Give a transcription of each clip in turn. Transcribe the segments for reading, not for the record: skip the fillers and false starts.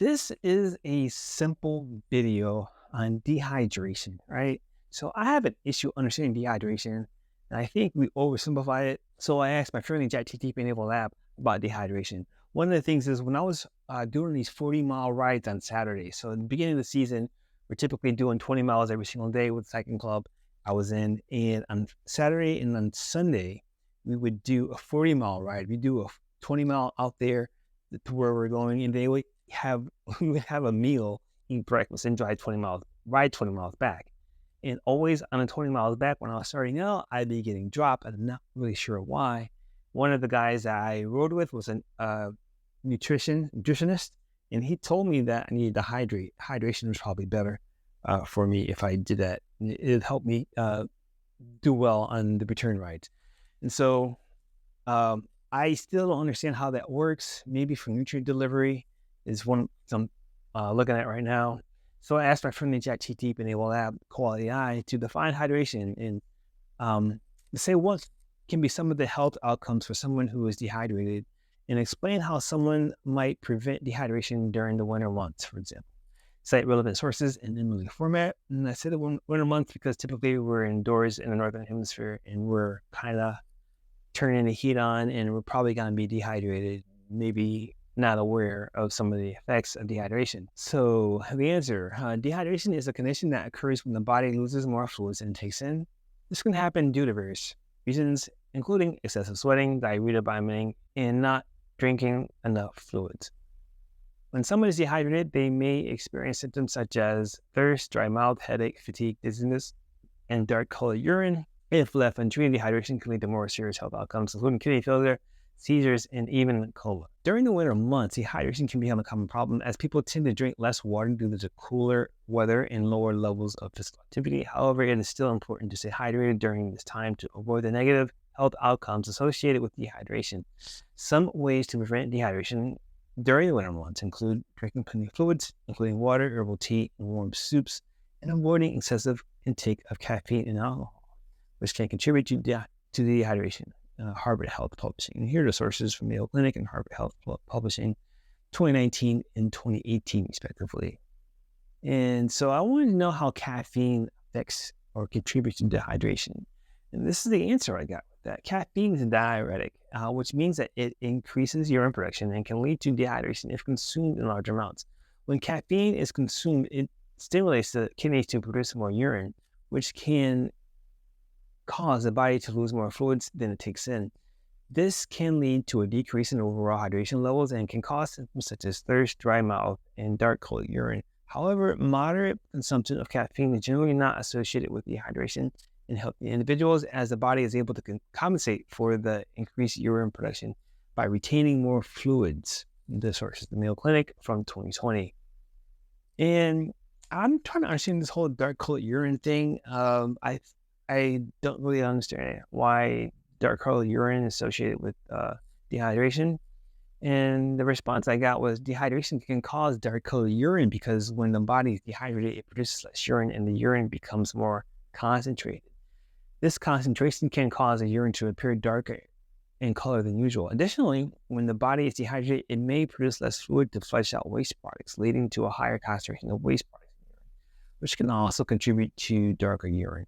This is a simple video on dehydration, right? So I have an issue understanding dehydration, and I think we oversimplify it. So I asked my friendly ChatGPT Enable Lab about dehydration. One of the things is when I was doing these 40-mile rides on Saturday. So in the beginning of the season, we're typically doing 20 miles every single day with the cycling club I was in. And on Saturday and on Sunday, we would do a 40-mile ride. We do a 20-mile out there to where we're going, and they would have we would have a meal, eat breakfast, and drive 20 miles, ride 20 miles back. And always on the 20 miles back, when I was starting out, I'd be getting dropped. I'm not really sure why. One of the guys that I rode with was a nutritionist, and he told me that I needed to hydrate. Hydration was probably better for me if I did that. It'd help me do well on the return rides. And so I still don't understand how that works. Maybe for nutrient delivery is one I'm looking at right now. So I asked my friend in ChatGPT Enable Lab Quality Eye to define hydration and to say what can be some of the health outcomes for someone who is dehydrated, and explain how someone might prevent dehydration during the winter months, for example. Cite relevant sources in Emily format. And I said the winter months because typically we're indoors in the Northern Hemisphere and we're kind of turning the heat on, and we're probably going to be dehydrated, maybe not aware of some of the effects of dehydration. So the answer, dehydration is a condition that occurs when the body loses more fluids than it takes in. This can happen due to various reasons, including excessive sweating, diarrhea, vomiting, and not drinking enough fluids. When someone is dehydrated, they may experience symptoms such as thirst, dry mouth, headache, fatigue, dizziness, and dark colored urine. If left untreated, dehydration can lead to more serious health outcomes, including kidney failure, seizures, and even coma. During the winter months, dehydration can become a common problem as people tend to drink less water due to the cooler weather and lower levels of physical activity. However, it is still important to stay hydrated during this time to avoid the negative health outcomes associated with dehydration. Some ways to prevent dehydration during the winter months include drinking plenty of fluids, including water, herbal tea, and warm soups, and avoiding excessive intake of caffeine and alcohol, which can contribute to dehydration. Harvard Health Publishing. And here are the sources from Mayo Clinic and Harvard Health Publishing, 2019 and 2018, respectively. And so I wanted to know how caffeine affects or contributes to dehydration. And this is the answer I got with that. Caffeine is a diuretic, which means that it increases urine production and can lead to dehydration if consumed in large amounts. When caffeine is consumed, it stimulates the kidneys to produce more urine, which can cause the body to lose more fluids than it takes in. This can lead to a decrease in overall hydration levels and can cause symptoms such as thirst, dry mouth, and dark colored urine. However, moderate consumption of caffeine is generally not associated with dehydration in healthy individuals, as the body is able to compensate for the increased urine production by retaining more fluids. The source is the Mayo Clinic from 2020. And I'm trying to understand this whole dark colored urine thing. I don't really understand why dark colored urine is associated with dehydration. And the response I got was dehydration can cause dark colored urine because when the body is dehydrated, it produces less urine and the urine becomes more concentrated. This concentration can cause the urine to appear darker in color than usual. Additionally, when the body is dehydrated, it may produce less fluid to flush out waste products, leading to a higher concentration of waste products in urine, which can also contribute to darker urine.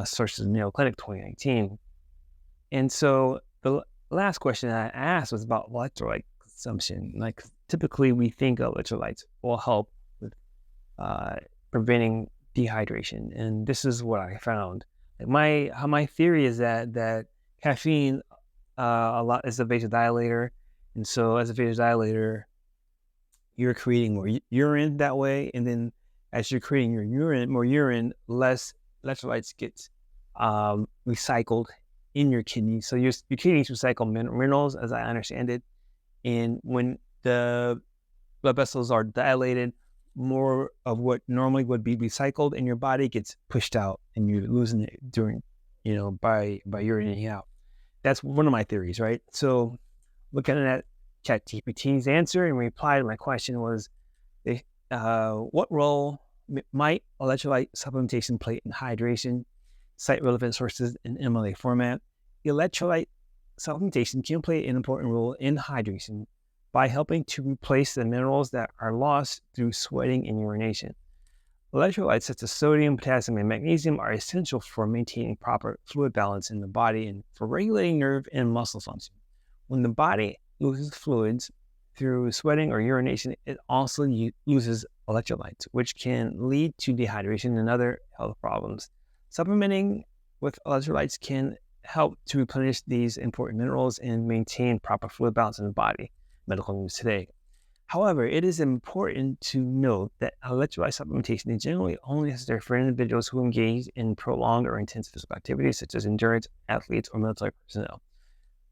Sources Mayo Clinic 2019. And so the last question I asked was about electrolyte consumption. Like typically we think electrolytes will help with preventing dehydration. And this is what I found. Like my theory is that caffeine a lot is a vasodilator. And so as a vasodilator, you're creating more urine that way. And then as you're creating more urine, less electrolytes get recycled in your kidneys. So your kidneys recycle minerals, as I understand it. And when the blood vessels are dilated, more of what normally would be recycled in your body gets pushed out, and you're losing it during, by urinating out. That's one of my theories, right? So looking at ChatGPT's answer and reply to my question was, what role might electrolyte supplementation play in hydration? Cite relevant sources in MLA format. Electrolyte supplementation can play an important role in hydration by helping to replace the minerals that are lost through sweating and urination. Electrolytes such as sodium, potassium, and magnesium are essential for maintaining proper fluid balance in the body and for regulating nerve and muscle function. When the body loses fluids through sweating or urination, it also loses electrolytes, which can lead to dehydration and other health problems. Supplementing with electrolytes can help to replenish these important minerals and maintain proper fluid balance in the body. Medical news today. However, it is important to note that electrolyte supplementation is generally only necessary for individuals who engage in prolonged or intense physical activities, such as endurance athletes or military personnel.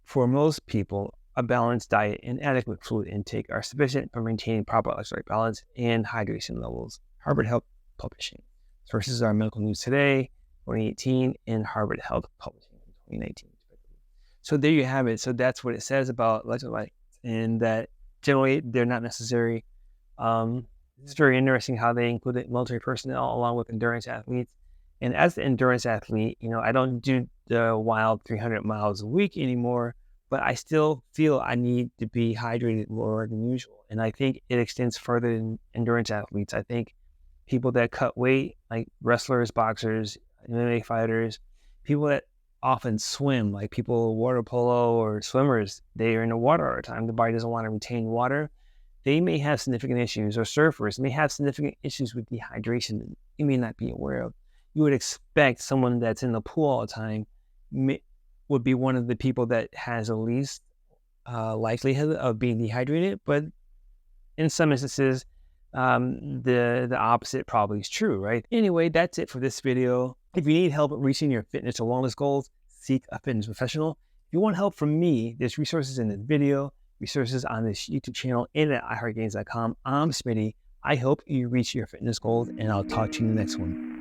For most people, a balanced diet and adequate fluid intake are sufficient for maintaining proper electrolyte balance and hydration levels. Harvard Health Publishing. Sources are Medical News Today, 2018, and Harvard Health Publishing, 2019. So there you have it. So that's what it says about electrolytes, and that generally they're not necessary. It's very interesting how they included military personnel along with endurance athletes. And as the endurance athlete, I don't do the wild 300 miles a week anymore, but I still feel I need to be hydrated more than usual. And I think it extends further than endurance athletes. I think people that cut weight, like wrestlers, boxers, MMA fighters, people that often swim, like people water polo or swimmers, they are in the water all the time. The body doesn't want to retain water. They may have significant issues, or surfers may have significant issues with dehydration that you may not be aware of. You would expect someone that's in the pool all the time would be one of the people that has the least likelihood of being dehydrated, but in some instances, the opposite probably is true, right? Anyway, that's it for this video. If you need help reaching your fitness or wellness goals, seek a fitness professional. If you want help from me, there's resources in this video, resources on this YouTube channel, and at iHeartGains.com. I'm Smitty. I hope you reach your fitness goals, and I'll talk to you in the next one.